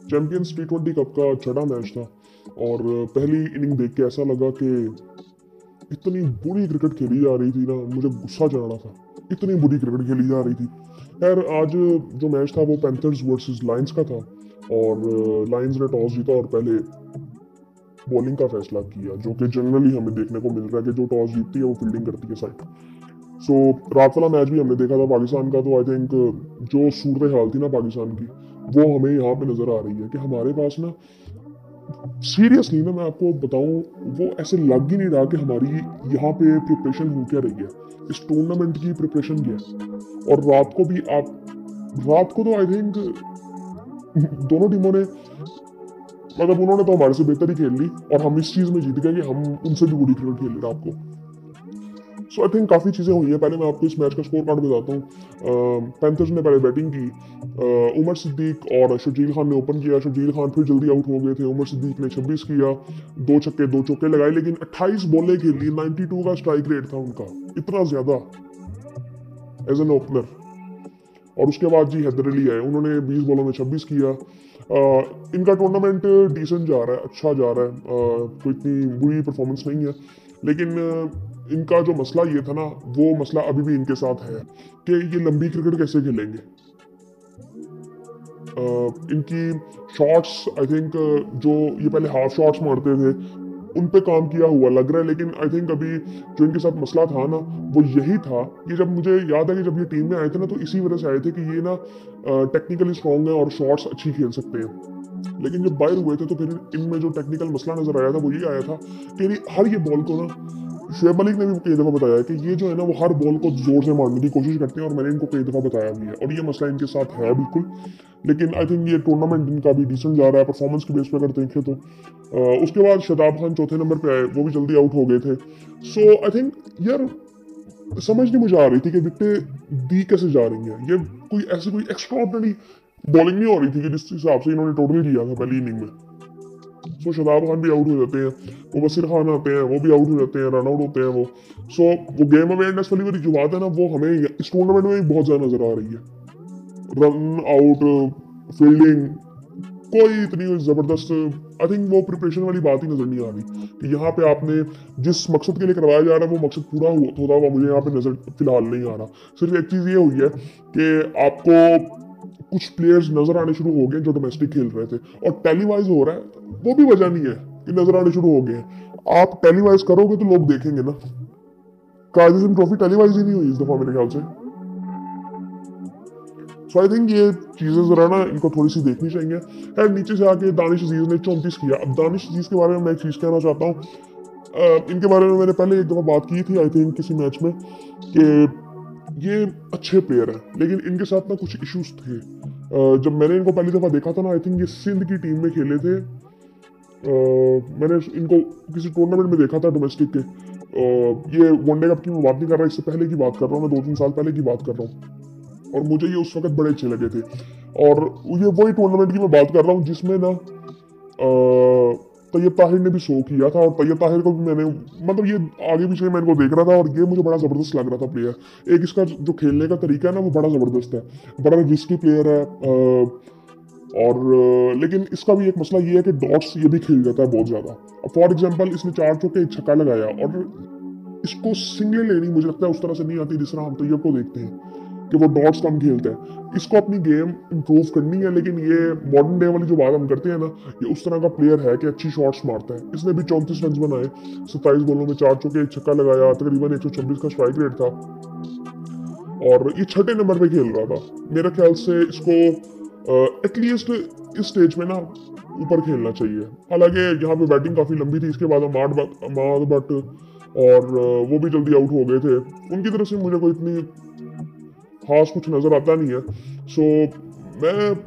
Champions T20 cup का छठा match था और पहली इनिंग देख के ऐसा लगा कि इतनी बुरी क्रिकेट खेली जा रही थी ना, मुझे गुस्सा चढ़ रहा था। इतनी बुरी क्रिकेट खेली जा रही थी। खैर आज जो मैच था वो पैंथर्स वर्सेस लायंस का था और लायंस ने टॉस जीता और पहले बॉलिंग का फैसला किया, जो कि जनरली हमें देखने को मिल रहा है कि जो टॉस जीतती है वो फील्डिंग करती है साइड। सो रात वाला मैच भी हमने देखा था पाकिस्तान का, तो आई थिंक जो सूरत हाल थी ना पाकिस्तान की, वो हमें यहाँ पे नजर आ रही है कि हमारे पास ना, सीरियसली ना मैं आपको बताऊं, वो ऐसे लग ही नहीं रहा कि हमारी यहाँ पे प्रिपरेशन हो क्या रही है, इस टूर्नामेंट की प्रिपरेशन क्या है। और रात को तो आई थिंक दोनों टीमों ने, मतलब उन्होंने तो हमारे से बेहतर ही खेल ली और हम इस चीज में जीत गए कि हम उनसे भी बुरी क्रिकेट खेल ली रात को। सो आई थिंक काफ़ी चीज़ें हुई हैं। पहले मैं आपको इस मैच का स्कोर कार्ड बताता हूँ। पैंथर्स ने पहले बैटिंग की। उमर सिद्दीक और शर्जील खान ने ओपन किया। शर्जील खान फिर जल्दी आउट हो गए थे। उमर सिद्दीक ने 26 किया, 2 छक्के 2 चौके लगाए, लेकिन 28 बॉलें खेली। 92 का स्ट्राइक रेट था उनका, इतना ज़्यादा एज एन ओपनर। और उसके बाद जी हैदर अली आए, उन्होंने 20 बॉलों में 26 किया। इनका टूर्नामेंट डिसेंट जा रहा है, अच्छा जा रहा है। कोई इतनी बुरी परफॉर्मेंस नहीं है, लेकिन इनका जो मसला ये था ना, वो मसला अभी भी इनके साथ है कि ये लंबी क्रिकेट कैसे खेलेंगे। इनकी शॉट्स आई थिंक, जो ये पहले हाफ शॉट्स मारते थे उन पे काम किया हुआ लग रहा है, लेकिन आई थिंक अभी जो इनके साथ मसला था ना, वो यही था। ये जब मुझे याद है कि जब ये टीम में आए थे ना, तो इसी वजह से आए थे कि ये ना टेक्निकली स्ट्रांग है और शॉट्स अच्छी खेल सकते हैं। लेकिन जब बाहर हुए थे तो फिर इनमें जो टेक्निकल मसला नजर आया था वो ये आया था कि हर ये बॉल को ना, शुएब मलिक ने भी कई दफा बताया कि ये जो है ना वो हर बॉल को जोर से मारने की कोशिश करते हैं, और मैंने इनको कई दफा बताया भी है, और ये मसला इनके साथ है बिल्कुल। लेकिन आई थिंक ये टूर्नामेंट इनका भी डिसेंट जा रहा है परफॉर्मेंस की बेस पे अगर देखें तो। उसके बाद शताब खान चौथे नंबर पे आए, वो भी जल्दी आउट हो गए थे। सो आई थिंक यार, समझ नहीं मुझे आ रही थी कि विकेटें दी कैसे जा रही हैं। ये कोई एक्स्ट्राऑर्डिनरी बॉलिंग नहीं हो रही थी कि जिस हिसाब से इन्होंने टोटल किया था पहली इनिंग में। सो शताब खान भी आउट हो जाते हैं, मुबशिर खान आते हैं, वो भी आउट हो जाते हैं, रन आउट होते हैं वो। सो वो गेम अवेयरनेस वाली जो बात है ना, वो हमें इस टूर्नामेंट में बहुत ज्यादा नजर आ रही है। रन आउट, फील्डिंग, कोई इतनी जबरदस्त आई थिंक वो प्रिपरेशन वाली बात ही नजर नहीं आ रही कि यहाँ पे आपने जिस मकसद के लिए करवाया जा रहा है वो मकसद पूरा होता हुआ मुझे यहाँ पे नजर फिलहाल नहीं आ रहा। सिर्फ एक चीज ये हुई है कि आपको कुछ प्लेयर्स नजर आने शुरू हो गए जो डोमेस्टिक खेल रहे थे, और टेलीवाइज हो रहा है, वो भी वजह नहीं है कि नजर आने शुरू हो गए हैं। आप टेलीवाइज करोगे तो लोग देखेंगे ना। काजिम ट्रॉफी टेलीवाइज ही नहीं हुई इस दफा मेरे ख्याल से। सो आई थिंक ये चीजें जरा ना इनको थोड़ी सी देखनी चाहिए। खैर नीचे से आके दानिश अजीज ने 34 किया। अब दानिश अजीज के बारे में मैं एक चीज कहना चाहता हूँ। इनके बारे में मैंने पहले एक दफा बात की थी आई थिंक किसी मैच में, कि ये अच्छे प्लेयर हैं, लेकिन इनके साथ ना कुछ इश्यूज थे। जब मैंने इनको पहली दफा देखा था ना, आई थिंक ये सिंध की टीम में खेले थे। मैंने इनको किसी टूर्नामेंट में देखा था डोमेस्टिक के। ये वनडे कप की मैं बात नहीं कर रहा, इससे पहले की बात कर रहा हूँ मैं, 2-3 साल पहले की बात कर रहा हूँ। और मुझे ये उस वक्त बड़े अच्छे लगे थे। और ये वही टूर्नामेंट की मैं बात कर रहा हूँ जिसमें ना तैयब ताहिर ने भी शो किया था, और तैयब ताहिर को भी मैंने, मतलब ये आगे पीछे मैं इनको देख रहा था और ये मुझे बड़ा जबरदस्त लग रहा था प्लेयर। एक इसका जो खेलने का तरीका है ना वो बड़ा जबरदस्त है, बड़ा रिस्की प्लेयर है। और लेकिन इसका भी एक मसला ये है कि डॉट्स ये भी खेल जाता है बहुत ज्यादा। अब फॉर एग्जाम्पल इसने 4 चौके 1 छक्का लगाया, और इसको सिंगल लेनी मुझे लगता है उस तरह से नहीं आती जिस तरह हम तैयब को देखते हैं कि वो डॉट्स कम खेलते हैं। इसको अपनी गेम इंप्रूव करनी है, लेकिन ये मॉडर्न डे वाली जो बात हम करते हैं ना, ये उस तरह का प्लेयर है कि अच्छी शॉट्स मारता है। इसने भी 34 रन बनाए, 27 बॉलों में 4 चौके 1 छक्का लगाया, तकरीबन 126 का स्ट्राइक रेट था, और ये छठे नंबर पे खेल रहा था। मेरे ख्याल से इसको एटलीस्ट इस स्टेज में ना ऊपर खेलना चाहिए। हालांकि यहाँ पे बैटिंग काफी लंबी थी, इसके बाद अमाद भट्ट और वो भी जल्दी आउट हो गए थे। उनकी तरफ से मुझे कोई इतनी खास कुछ नजर आता नहीं है। सो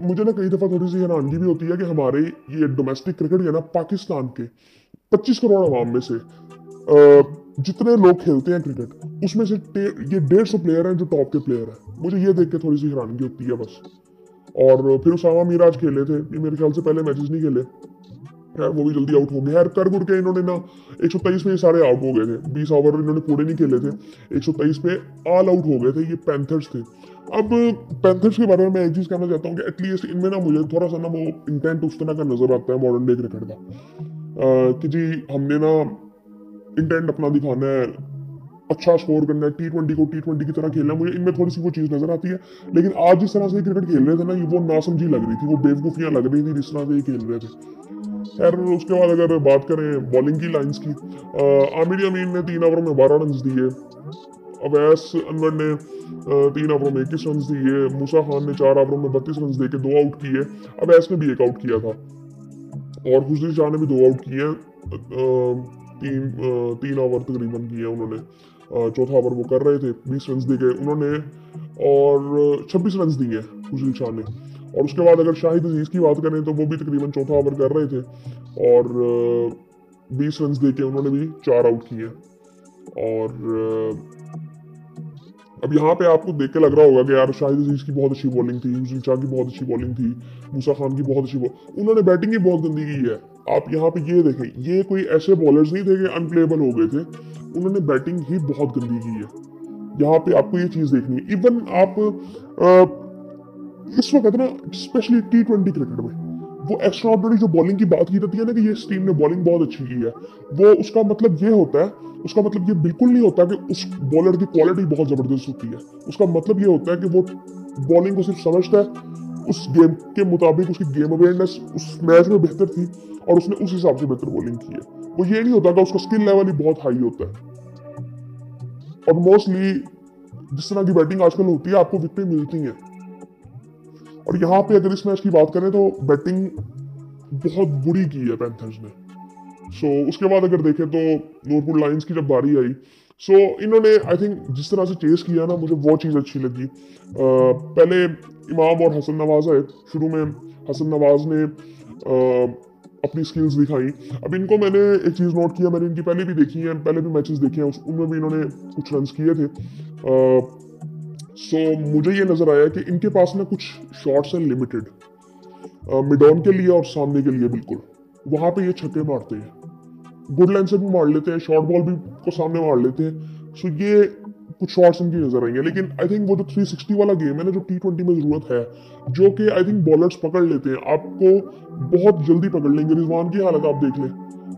मुझे ना कई दफा थोड़ी सी हैरानगी भी होती है कि हमारे ये डोमेस्टिक क्रिकेट है ना, पाकिस्तान के 25 करोड़ आवाम में से जितने लोग खेलते हैं क्रिकेट, उसमें से ये 150 प्लेयर हैं जो टॉप के प्लेयर हैं। मुझे ये देख के थोड़ी सी हैरानगी होती है बस। और फिर उसामा मिराज खेले थे, ये मेरे ख्याल से पहले मैचेस नहीं खेले, यार वो भी जल्दी आउट हो गए। यार कर गुर के इन्होंने ना 123 पे ये सारे आउट हो गए थे, 20 ओवर इन्होंने पूरे नहीं खेले थे, 123 पे ऑल आउट हो गए थे। ये पैंथर्स थे, अब पैंथर्स के बारे में मैं एक चीज कहना चाहता हूँ कि एटलीस्ट इनमें ना मुझे थोड़ा सा ना वो इंटेंट उस तरह का नजर आता है मॉडर्न डे क्रिकेट का, कि जी हमने ना इंटेंट अपना दिखाना है, अच्छा स्कोर करना है, T20 को T20 की तरह खेलना है, मुझे इनमें थोड़ी सी वो चीज नजर आती है। लेकिन आज जिस तरह से क्रिकेट खेल रहे थे ना, ये वो नासमझी लग रही थी, वो बेवकूफियां लग रही थी जिस तरह से ये खेल रहे थे। खैर उसके बाद अगर बात करें बॉलिंग की लाइंस की, आमिर अमीन ने 3 ओवर में 12 रन दिए, अवैस अनवर ने 3 ओवर में 21 रन दिए, मूसा खान ने 4 ओवर में 32 रन देके 2 आउट किए, अवैस ने भी 1 आउट किया था, और खुशदिल शाह ने भी 2 आउट किए हैं। तीन ओवर तकरीबन किए उन्होंने, चौथा ओवर वो कर रहे थे, 20 रन दे के उन्होंने, और 26 रन दिए खुशदिल शाह ने। और उसके बाद अगर शाहिद अजीज की बात करें तो वो भी तकरीबन चौथा ओवर कर रहे थे, और 20 रन दे के उन्होंने भी 4 आउट किए। और अब यहाँ पे आपको देख के लग रहा होगा कि यार शाहिद अजीज की बहुत अच्छी बॉलिंग थी, खुशदिल शाह की बहुत अच्छी बॉलिंग थी, मूसा खान की बहुत अच्छी उन्होंने बैटिंग ही बहुत गंदी की है। आप यहाँ पे ये देखें, ये कोई ऐसे बॉलर्स नहीं थे कि अनप्लेबल हो गए थे, उन्होंने बैटिंग ही बहुत गंदी की है। यहाँ पे आपको ये चीज देखनी है। इवन आप इस वक्त ना स्पेशली T20 क्रिकेट में वो एक्स्ट्रा ऑर्डिनरी जो बॉलिंग की बात की जाती है ना कि ये इस टीम ने बॉलिंग बहुत अच्छी की है, वो उसका मतलब ये होता है, उसका मतलब ये बिल्कुल नहीं होता कि उस बॉलर की क्वालिटी बहुत जबरदस्त होती है। उसका मतलब ये होता है कि वो बॉलिंग को सिर्फ समझता है, उस गेम के मुताबिक उसकी गेम अवेयरनेस उस मैच में बेहतर थी और उसने उस हिसाब से बेहतर बॉलिंग की है। वो ये नहीं होता कि उसका स्किल लेवल ही बहुत हाई होता है। और मोस्टली जिस तरह की बैटिंग आजकल होती है आपको विकेटें मिलती हैं। और यहाँ पे अगर इस मैच की बात करें तो बैटिंग बहुत बुरी की है पैंथर्स ने। उसके बाद अगर देखें तो नूरपुर लायंस की जब बारी आई, इन्होंने आई थिंक जिस तरह से चेस किया ना, मुझे वो चीज़ अच्छी लगी। पहले इमाम और हसन नवाज आए, शुरू में हसन नवाज ने अपनी स्किल्स दिखाई। अब इनको मैंने एक चीज़ नोट किया, मैंने इनकी पहले भी देखी है, पहले भी मैचेस देखे हैं, उनमें भी इन्होंने कुछ रन किए थे। मुझे ये नज़र आया कि इनके पास ना कुछ शॉट्स हैं लिमिटेड, मिड ऑन के लिए और सामने के लिए, बिल्कुल वहां पे ये छक्के मारते हैं, गुड लाइन से भी मार लेते हैं, शॉर्ट बॉल भी को सामने मार लेते हैं। ये कुछ शॉट्स इनकी नजर आई है। लेकिन आई थिंक वो जो 360 वाला गेम है ना, जो T20 में जरूरत है, जो कि आई थिंक बॉलर्स पकड़ लेते हैं, आपको बहुत जल्दी पकड़ लेंगे। रिजवान की हालत आप देख लें,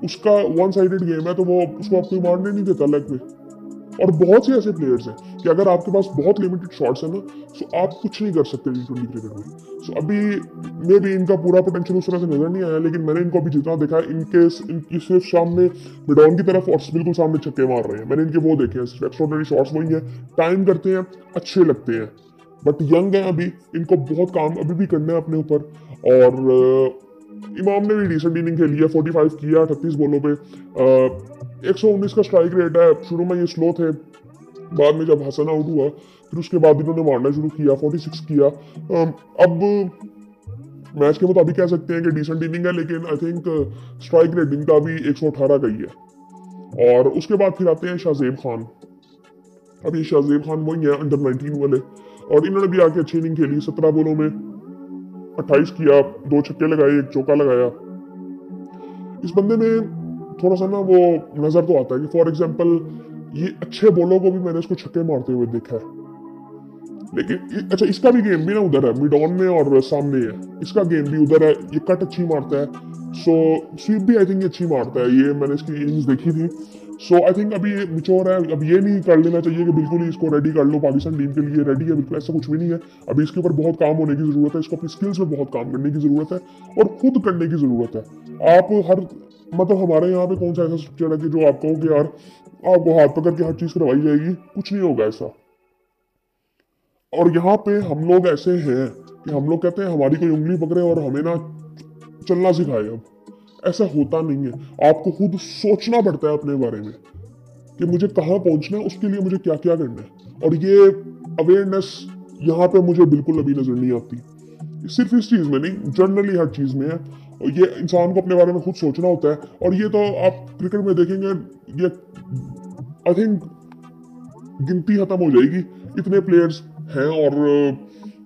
उसका वन साइडेड गेम है तो वो उसको आपको मारने नहीं देता लेग पे। और बहुत से ऐसे प्लेयर्स हैं कि अगर आपके पास बहुत लिमिटेड शॉट्स है ना, आप कुछ नहीं कर सकते T20 क्रिकेट में। अभी मे भी इनका पूरा पोटेंशियल उस तरह से नजर नहीं आया, लेकिन मैंने इनको अभी जितना देखा, इनकी सिर्फ सामने मिडॉन की तरफ और बिल्कुल सामने छक्के मार रहे हैं। मैंने इनके वो देखे हैं, सिर्फ एक्स्ट्राऑर्डिनरी शॉट्स वही है, टाइम करते हैं, अच्छे लगते हैं, बट यंग है अभी, इनको बहुत काम अभी भी करना है अपने ऊपर। और इमाम ने भी डिसेंट इनिंग खेली है, 45 किया 38 बॉलों पे, 119 का स्ट्राइक रेट है। शुरू में ये स्लो थे, बाद में जब हसन आउट हुआ फिर उसके बाद इन्होंने मारना शुरू किया, 46 किया। अब मैच के मुताबिक कह सकते हैं कि डिसेंट इनिंग है, लेकिन आई थिंक स्ट्राइक रेट इनका भी 118 का ही है। और उसके बाद फिर आते हैं शाहजेब खान। अब ये शाहजेब खान वही है अंडर 19 वाले, और इन्होंने भी आके अच्छी इनिंग खेली, 17 बॉलों में 28 किया, 2 छक्के लगाए, 1 चौका लगाया। इस बंदे में थोड़ा सा ना वो नजर तो आता है कि फॉर एग्जांपल ये अच्छे बॉलों को भी मैंने इसको छक्के मारते हुए देखा है, लेकिन अच्छा इसका भी गेम भी ना उधर है, मिड ऑन में और सामने है, इसका गेम भी उधर है, ये कट अच्छी मारता है। स्वीप भी आई थिंक अच्छी मारता है, ये मैंने इसकी इनिंग्स देखी थी। आई थिंक अभी ये मिच्योर है, अब ये नहीं कर लेना चाहिए कि बिल्कुल ही इसको रेडी कर लो, पाकिस्तान टीम के लिए रेडी है, बिल्कुल ऐसा कुछ भी नहीं है। अभी इसके ऊपर बहुत काम होने की जरूरत है, इसको अपनी स्किल्स में बहुत काम करने की जरूरत है और खुद करने की जरूरत है। आप हर मतलब हमारे यहाँ पे कौन सा ऐसा स्ट्रक्चर है कि जो आप कहो कि यार आपको हाथ पकड़ के हर चीज करवाई जाएगी, कुछ नहीं होगा ऐसा। और यहाँ पे हम लोग ऐसे हैं कि हम लोग कहते हैं हमारी कोई उंगली पकड़े और हमें ना चलना सिखाए। अब ऐसा होता नहीं है, आपको खुद सोचना पड़ता है अपने बारे में कि मुझे कहाँ पहुंचना है, उसके लिए मुझे क्या क्या करना है। और ये अवेयरनेस यहाँ पे मुझे बिल्कुल अभी नजर नहीं आती, सिर्फ इस चीज में नहीं, जनरली हर चीज में है। और ये इंसान को अपने बारे में खुद सोचना होता है। और ये तो आप क्रिकेट में देखेंगे, ये आई थिंक गिनती खत्म हो जाएगी, इतने प्लेयर्स हैं। और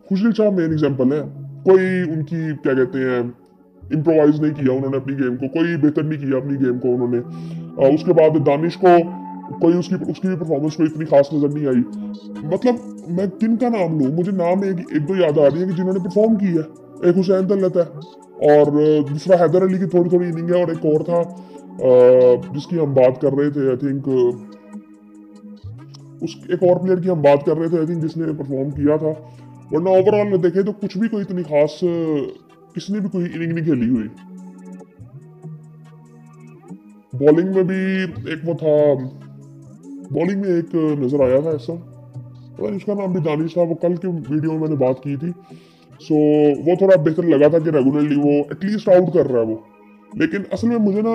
खुशदिल शाह मेन एग्जाम्पल है, कोई उनकी क्या कहते हैं इम्प्रोवाइज नहीं किया उन्होंने अपनी गेम को, कोई बेहतर नहीं किया अपनी गेम को उन्होंने। उसके बाद दानिश को कोई उसकी उसकी भी परफॉर्मेंस कोई इतनी खास नजर नहीं आई। मतलब मैं किन का नाम लूँ, मुझे नाम एक दो याद आ रही है कि जिन्होंने परफॉर्म की है। एक हुसैन तलत है, और दूसरा हैदर अली की थोड़ी थोड़ी इनिंग है, और एक और था जिसकी हम बात कर रहे थे, आई थिंक उस एक और प्लेयर की हम बात कर रहे थे, आई थिंक जिसने परफॉर्म किया था। वरना ओवरऑल देखे तो कुछ भी कोई इतनी खास किसी ने भी कोई इनिंग नहीं खेली हुई। बॉलिंग में भी एक वो था, बॉलिंग में एक नजर आया था ऐसा, पता नहीं उसका नाम भी दानिश था, वो कल के वीडियो में मैंने बात की थी। सो वो थोड़ा बेहतर लगा था कि रेगुलरली वो एटलीस्ट आउट कर रहा है वो। लेकिन असल में मुझे ना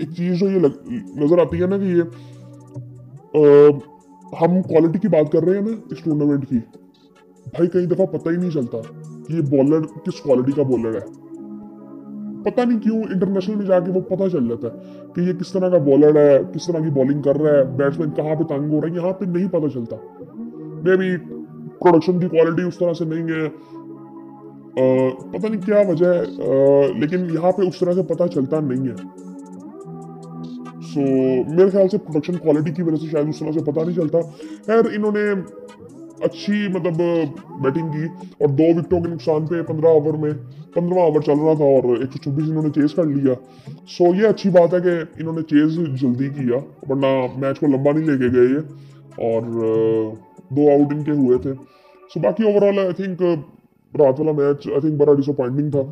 एक चीज जो ये नजर आती है ना कि ये हम क्वालिटी की बात कर रहे हैं ना इस टूर्नामेंट की, भाई कई दफा पता ही नहीं चलता कि ये बॉलर किस क्वालिटी का बॉलर है। पता नहीं क्यों इंटरनेशनल में जाके वो पता चल जाता है कि ये किस तरह का बॉलर है, किस तरह की बॉलिंग कर रहा है, बैट्समैन कहाँ पे तंग हो रहा है, यहाँ पे नहीं पता चलता। मे बी प्रोडक्शन की क्वालिटी उस तरह से नहीं है, पता नहीं क्या वजह है, लेकिन यहाँ पे उस तरह से पता चलता नहीं है। सो मेरे ख्याल से प्रोडक्शन क्वालिटी की वजह से शायद उस तरह से पता नहीं चलता। खैर इन्होंने अच्छी मतलब बैटिंग की, और 2 विकेटों के नुकसान पे 15 ओवर में, 15वां ओवर चल रहा था और 124 इन्होंने चेज कर लिया। सो ये अच्छी बात है कि इन्होंने चेज जल्दी किया, वरना मैच को लंबा नहीं लेके गए ये, और 2 आउट इनके हुए थे। सो बाकी ओवरऑल आई थिंक रात वाला मैच आई थिंक बड़ा डिसअपॉइंटिंग था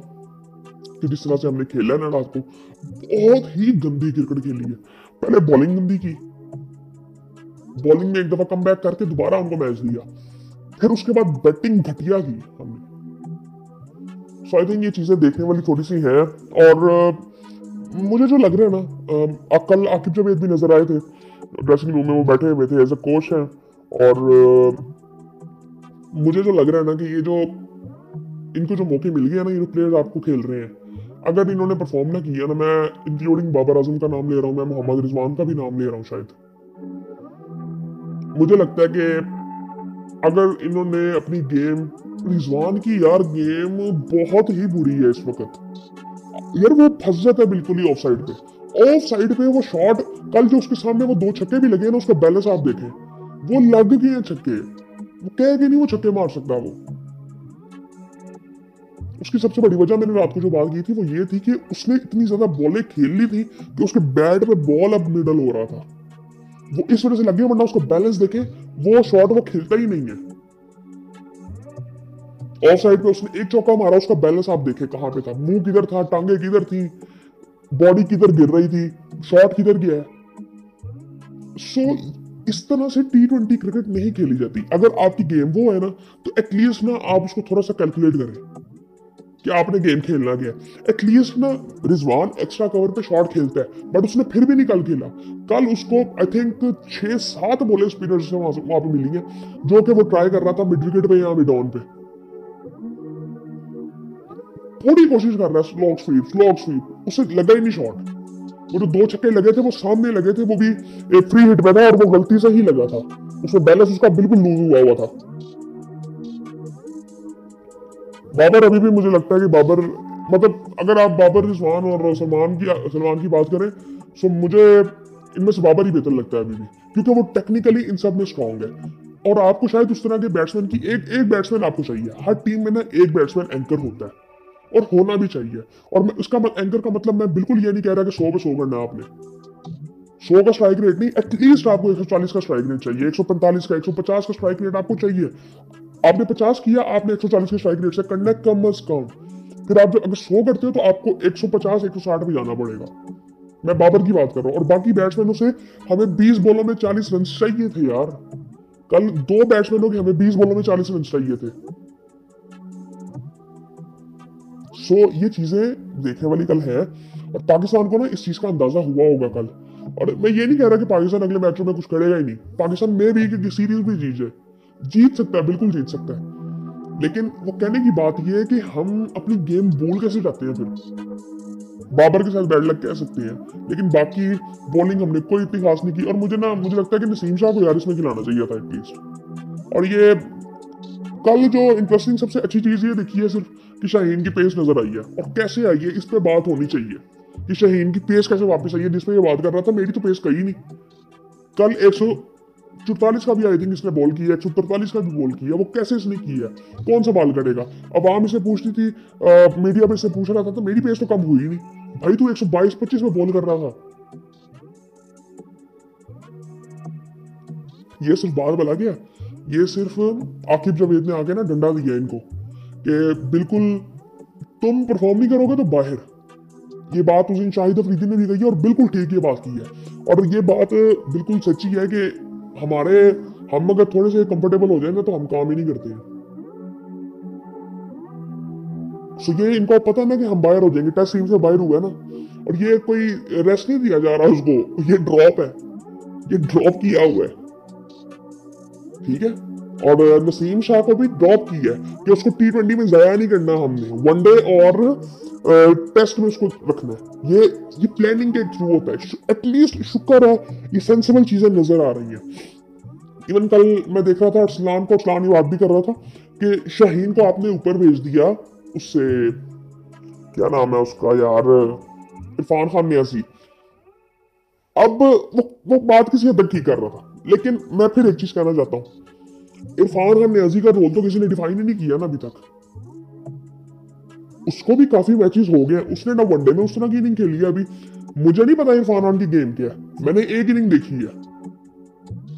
कि जिस तरह से हमने खेला ना रात को, बहुत ही गंदी क्रिकेट खेली है। पहले बॉलिंग गंदी की, बॉलिंग में एक दफा कम बैक करके दोबारा हमको मैच दिया, फिर उसके बाद बैटिंग घटिया की हमने। सो आई थिंक ये चीजें देखने वाली थोड़ी सी हैं। और मुझे जो लग रहा है ना, कल आकिब जवेद भी नजर आए थे ड्रेसिंग रूम में, वो बैठे हुए थे एज अ कोच हैं, और मुझे जो लग रहा है ना कि ये जो इनको जो मौके मिल गया ना, ये प्लेयर्स आपको खेल रहे हैं, अगर इन्होंने परफॉर्म ना किया ना, मैं इंक्लूडिंग बाबर आजम का नाम ले रहा हूँ, मैं मोहम्मद रिजवान का भी नाम ले रहा हूँ शायद, मुझे लगता है कि अगर इन्होंने अपनी गेम, रिजवान की यार गेम बहुत ही बुरी है इस वक्त यार, वो फंस जाता है बिल्कुल ही ऑफ साइड पे। ऑफ साइड पे वो शॉट, कल जो उसके सामने वो 2 छक्के भी लगे ना, उसका बैलेंस आप देखें, वो लग गए हैं छक्के, वो कह के नहीं वो छक्के मार सकता वो। उसकी सबसे बड़ी वजह मैंने रात को जो बात की थी वो ये थी कि उसने इतनी ज्यादा बॉलें खेल ली थी कि उसके बैट पे बॉल अब मिडल हो रहा था, वो इस वजह से लग गया, वरना उसको बैलेंस देखे वो शॉट वो खेलता ही नहीं है। ऑफ साइड पे उसने एक चौका मारा, उसका बैलेंस आप देखे कहां पे था, मुंह किधर था, टांगे किधर थी, बॉडी किधर गिर रही थी, शॉट किधर गया है। सो इस तरह से T20 क्रिकेट नहीं खेली जाती। अगर आपकी गेम वो है ना, तो एटलीस्ट ना आप उसको थोड़ा सा कैलकुलेट करें कि आपने गेम खेलना क्या। एटलीस्ट ना रिजवान एक्स्ट्रा कवर पे शॉट खेलता है, बट उसने फिर भी नहीं कल खेला। कल उसको आई थिंक 6-7 बॉलें स्पिनर से वहां पे मिली है, जो कि वो ट्राई कर रहा था मिड विकेट पे या मिड ऑन पे, पूरी कोशिश कर रहा है स्लॉग स्वीप, उससे लगा ही नहीं शॉट। वो जो 2 छक्के लगे थे वो सामने लगे थे, वो भी एक फ्री हिट में था, और वो गलती से ही लगा था, उसमें बैलेंस उसका बिल्कुल लूज हुआ था। बाबर अभी भी मुझे लगता है कि बाबर, मतलब अगर आप बाबर, रिजवान और सलमान की बात करें, तो मुझे इनमें से बाबर ही बेहतर लगता है अभी भी, क्योंकि वो टेक्निकली इन सब में स्ट्रांग है। और आपको शायद उस तरह के बैट्समैन की एक बैट्समैन आपको चाहिए, हर टीम में ना एक बैट्समैन एंकर होता है, और होना भी चाहिए। और मैं उसका एंकर का मतलब मैं बिल्कुल ये नहीं कह रहा कि 100 पे 100 करना आपने, 100 का स्ट्राइक रेट नहीं, एटलीस्ट आपको 140 का स्ट्राइक रेट चाहिए, 145 का, 150 का स्ट्राइक रेट आपको चाहिए। आपने 50 किया, आपने 140 के स्ट्राइक रेट से करना है कम अज कम। फिर आप अगर 100 करते हो तो आपको 150 160 पे जाना पड़ेगा। मैं बाबर की बात कर रहा हूँ। और बाकी बैट्समैनों से हमें 20 बॉलों में 40 रन चाहिए थे यार। कल 2 बैट्समैनों के हमें 20 बॉलों में 40 रन चाहिए थे। सो ये चीजें देखने वाली कल है, और पाकिस्तान को ना इस चीज का अंदाजा हुआ होगा कल। और मैं ये नहीं कह रहा कि पाकिस्तान अगले मैचों में कुछ करेगा ही नहीं, पाकिस्तान में भी कि सीरीज भी जीत सकता है, बिल्कुल जीत सकता है। लेकिन वो कहने की बात यह है कि हम अपनी गेम भूल कैसे जाते हैं फिर। बाबर के साथ बैड लक कह सकते हैं, लेकिन बाकी बॉलिंग हमने कोई इतनी खास नहीं की। और मुझे लगता है कि नसीम शाह को यार इसमें खिलाना चाहिए था एटलीस्ट। और ये कल जो इंटरेस्टिंग सबसे अच्छी चीज ये दिखी है सिर्फ कि शाहीन की पेस नजर आई है, और कैसे आई है इस पे बात होनी चाहिए कि शाहीन की पेस कैसे वापस आई है। जिसमें ये बात कर रहा था मेरी तो पेस कही नहीं, कल 144 का भी आई थिंक इसने बॉल किया, 143 का भी बॉल किया, वो कैसे इसने किया, कौन सा बॉल करेगा। अब आम इसे पूछती थी, मीडिया पे इसे पूछ रहा था तो मेरी पेस तो कम हुई नहीं भाई, तू 122-25 में बॉल कर रहा था। ये सिर्फ बात बता गया, ये सिर्फ आकिब जावेद ने आके ना डंडा दिया इनको कि बिल्कुल तुम परफॉर्म नहीं करोगे तो बाहर। ये बात उस दिन शाहिद अफरीदी ने भी कही और बिल्कुल ठीक ये बात की है, और ये बात बिल्कुल सच्ची है कि हम अगर थोड़े से कंफर्टेबल हो जाए ना तो हम काम ही नहीं करते हैं। सो ये इनको पता ना कि हम बाहर हो जाएंगे, टेस्ट टीम से बाहर हुआ है ना, और ये कोई रेस्ट नहीं दिया जा रहा उसको, ये ड्रॉप है, ये ड्रॉप किया हुआ है, ठीक है। और नसीम शाह को भी ड्रॉप किया है कि उसको T20 में जाया नहीं करना, हमने वनडे और टेस्ट में उसको रखना है। ये प्लानिंग के थ्रू होता है। एटलीस्ट शुक्र है ये सेंसिबल चीजें नजर आ रही हैं। इवन कल मैं देख रहा था अरसलान को, अरसलान ये बात भी कर रहा था कि शाहीन को आपने ऊपर भेज दिया, उससे क्या नाम है उसका यार, इरफान खान नियाजी। अब वो बात किसी हद तक ठीक कर रहा था, लेकिन मैं फिर एक चीज कहना चाहता हूँ, इरफान खान नियाजी का रोल तो किसी ने डिफाइन ही नहीं किया ना अभी तक। उसको भी काफी मैचेस हो गए, उसने ना वनडे में उस तरह की इनिंग खेली है अभी। मुझे नहीं पता इरफान खान की गेम क्या है, मैंने एक इनिंग देखी है,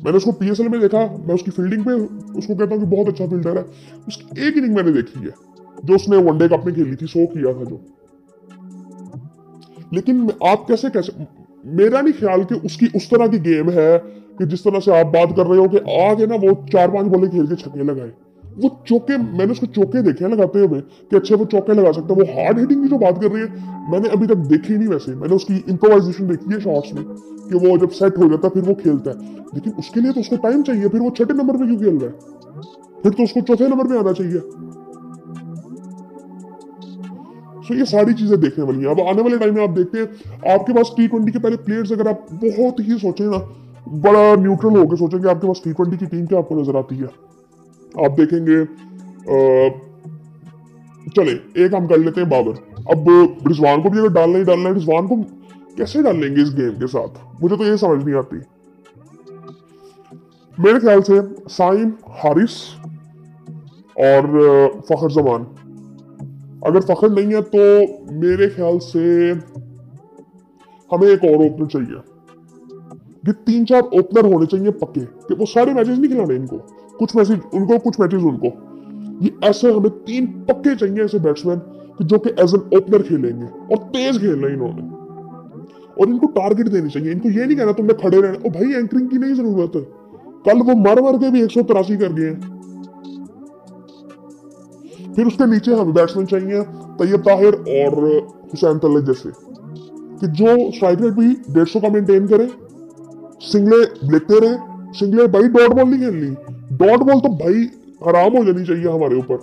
मैंने उसको PSL में देखा, मैं उसकी फील्डिंग पे उसको कहता हूँ कि बहुत अच्छा फील्डर है। उसकी एक इनिंग मैंने देखी है जो उसने वनडे कप में खेली थी, 100 किया था जो। लेकिन आप कैसे मेरा नहीं ख्याल कि उसकी उस तरह की गेम है कि जिस तरह से आप बात कर रहे हो कि आगे ना वो 4-5 बॉलें खेल के छक्के लगाए। वो चौके, मैंने उसको चौके देखे हैं लगाते हुए कि अच्छे वो चौके लगा सकता है। वो हार्ड हिटिंग की जो बात कर रही है मैंने अभी तक देखी नहीं। वैसे मैंने उसकी इम्प्रोवाइजेशन देखी है शॉट्स में कि वो जब सेट हो जाता है फिर वो खेलता है, लेकिन उसके लिए तो उसको टाइम चाहिए। फिर वो 6 नंबर पे क्यों खेल रहा है, फिर तो उसको चौथे नंबर पे आना चाहिए। सो ये सारी चीजें देखने वाली हैं। अब आने वाले टाइम में आप देखते हैं आपके पास T20 के पहले प्लेयर्स, अगर आप बहुत ही सोचें ना, बड़ा न्यूट्रल होकर सोचेंगे, आपके पास T20 की टीम क्या आपको नजर आती है। आप देखेंगे चले एक हम कर लेते हैं बाबर। अब रिजवान को भी अगर डालना ही डालना है, रिजवान को कैसे डाल लेंगे इस गेम के साथ, मुझे तो ये समझ नहीं आती। मेरे ख्याल से साइम, हारिस और फखर जमान। अगर फखर नहीं है तो मेरे ख्याल से हमें एक और ओपनर चाहिए। ये 3-4 ओपनर होने चाहिए पक्के, कि वो सारे मैचेस नहीं खिलाने इनको, कुछ मैचेस उनको, कुछ मैचेस उनको। ये ऐसे हमें 3 पक्के चाहिए ऐसे बैट्समैन कि जो कि एज एन ओपनर खेलेंगे और तेज खेलना इन्होंने, और इनको टारगेट देनी चाहिए। इनको ये नहीं कहना तुमने खड़े रहना, ओ भाई एंकरिंग की नहीं जरूरत है। कल वो मर के भी 183 कर गए हैं। फिर उसके नीचे हमें बैट्समैन चाहिए तैयब ताहिर और हुसैन तलत जैसे, कि जो स्ट्राइक रेट भी 150 का मेंटेन करे, सिंगले लेते रहे। सिंगले भाई डॉट बॉल नहीं खेलनी, डॉट बॉल तो भाई हराम हो जानी चाहिए हमारे ऊपर,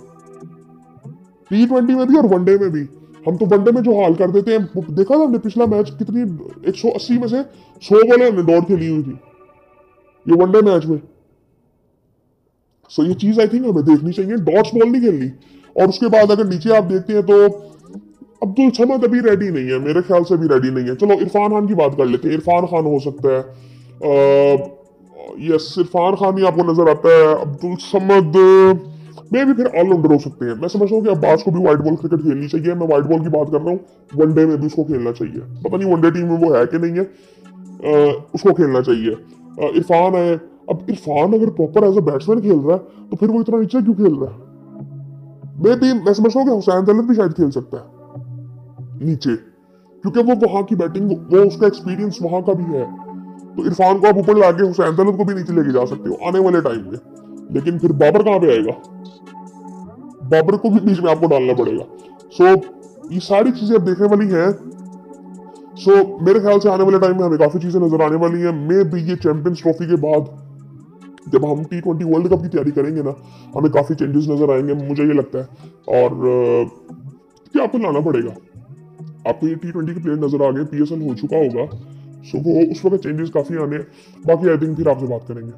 T20 में भी और वनडे में भी। हम तो वनडे में जो हाल कर देते हैं, देखा था हमने पिछला मैच कितनी 180 में से 100 बॉलें हमने डॉट खेली हुई थी ये वनडे मैच में। सो ये चीज आई थिंक हमें देखनी चाहिए, डॉट्स बॉल नहीं खेलनी। और उसके बाद अगर नीचे आप देखते हैं तो अब्दुल समद अभी रेडी नहीं है, मेरे ख्याल से भी रेडी नहीं है। चलो इरफान खान की बात कर लेते हैं, इरफान खान हो सकता है, यस इरफान खान ही आपको नजर आता है। अब्दुल समद में भी फिर ऑलराउंडर हो सकते हैं। मैं समझता हूँ कि अब्बास को भी व्हाइट बॉल क्रिकेट खेलनी चाहिए, मैं व्हाइट बॉल की बात कर रहा हूँ, वनडे में भी उसको खेलना चाहिए। पता नहीं वनडे टीम में वो है कि नहीं है, उसको खेलना चाहिए। इरफान है, अब इरफान अगर प्रॉपर एज अ बैट्समैन खेल रहा है तो फिर वो इतना नीचे क्यों खेल रहा है। मैं समझता हूँ कि हुसैन तलत भी शायद खेल सकता है नीचे, क्योंकि वो वहां की बैटिंग, वो उसका एक्सपीरियंस वहां का भी है। तो इरफान को आप ऊपर लाके हुसैन तलत को भी नीचे लेके जा सकते हो आने वाले टाइम में। लेकिन फिर बाबर कहाँ पे आएगा, बाबर को भी बीच में आपको डालना पड़ेगा। सो ये सारी चीजें अब देखने वाली हैं। सो मेरे ख्याल से आने वाले टाइम में हमें काफी चीजें नजर आने वाली हैं। मे भी ये चैंपियंस ट्रॉफी के बाद जब हम T20 वर्ल्ड कप की तैयारी करेंगे ना, हमें काफी चेंजेस नजर आएंगे, मुझे ये लगता है। और क्या आपको लाना पड़ेगा, आपको ये T20 के प्लेयर नजर आ गए, PSL हो चुका होगा, सो वो उस वक्त चेंजेस काफी आने। बाकी आई थिंक फिर आपसे बात करेंगे।